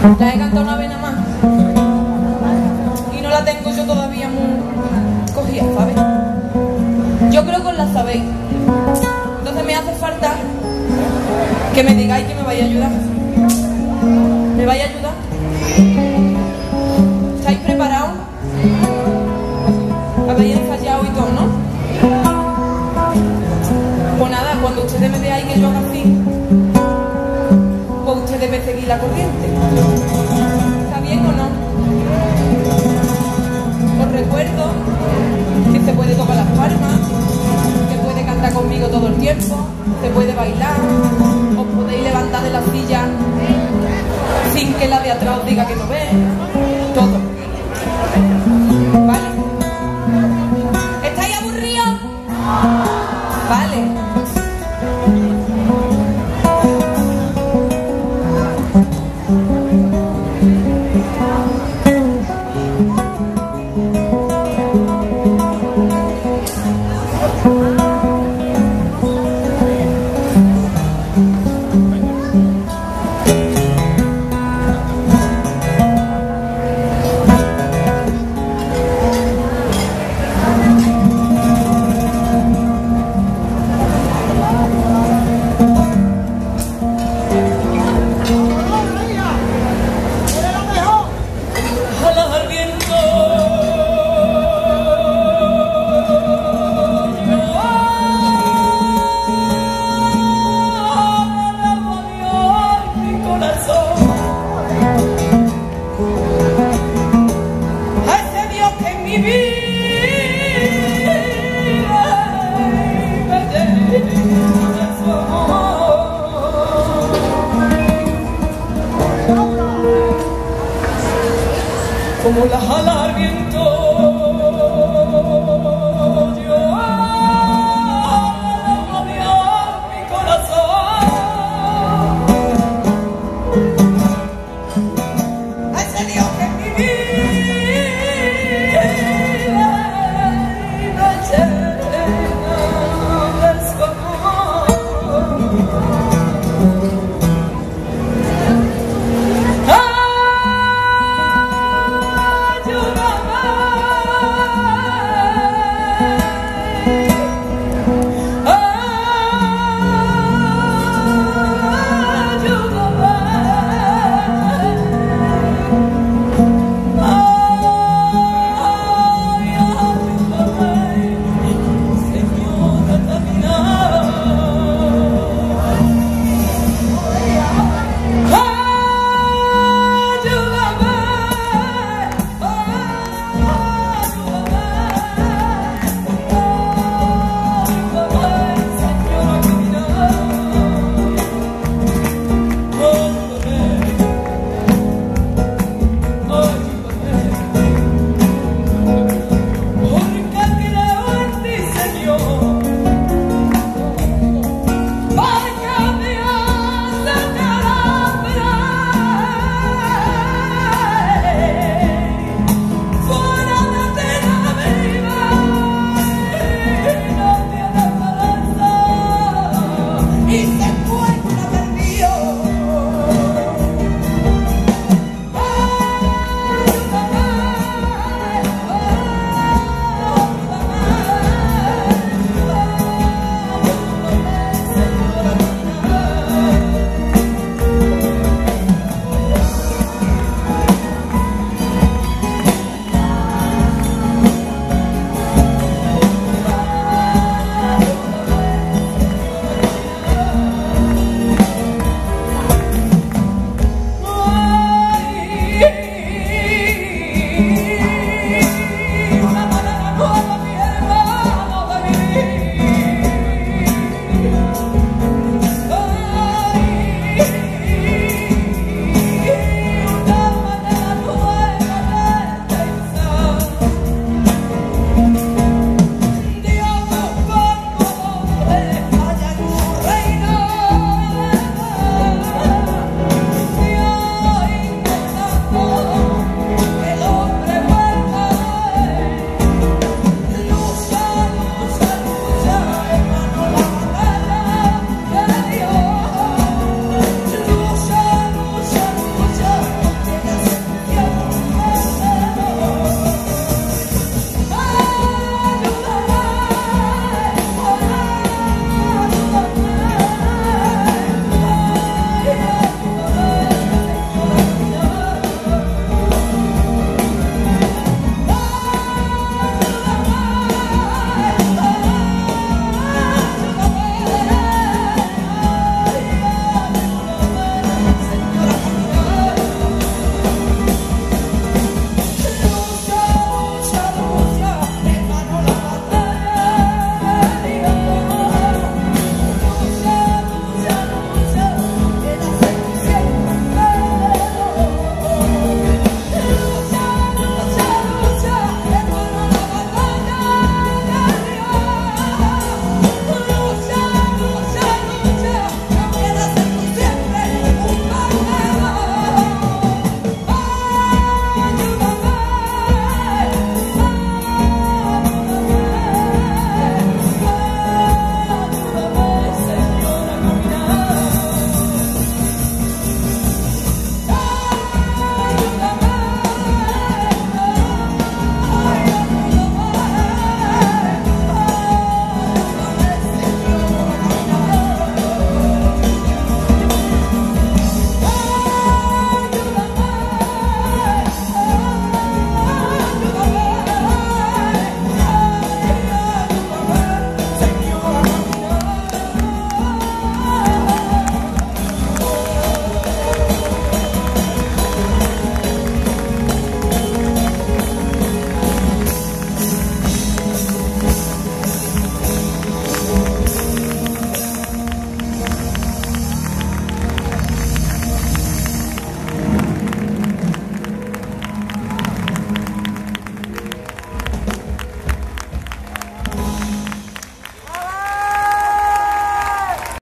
La he cantado una vez nada más y no la tengo yo todavía muy cogida, ¿sabes? Yo creo que os la sabéis. Entonces me hace falta que me digáis que me vais a ayudar. ¿Me vais a ayudar? ¿Estáis preparados? Habéis ensayado y todo, ¿no? Pues nada, cuando ustedes me veáis que yo haga así, pues ustedes me seguís la corriente. ¿Está bien o no? Os recuerdo que se puede tocar las palmas, que puede cantar conmigo todo el tiempo, se puede bailar, os podéis levantar de la silla sin que la de atrás os diga que no ve, todo. ¿Vale? ¿Estáis aburridos? Vale. Como la jala al viento.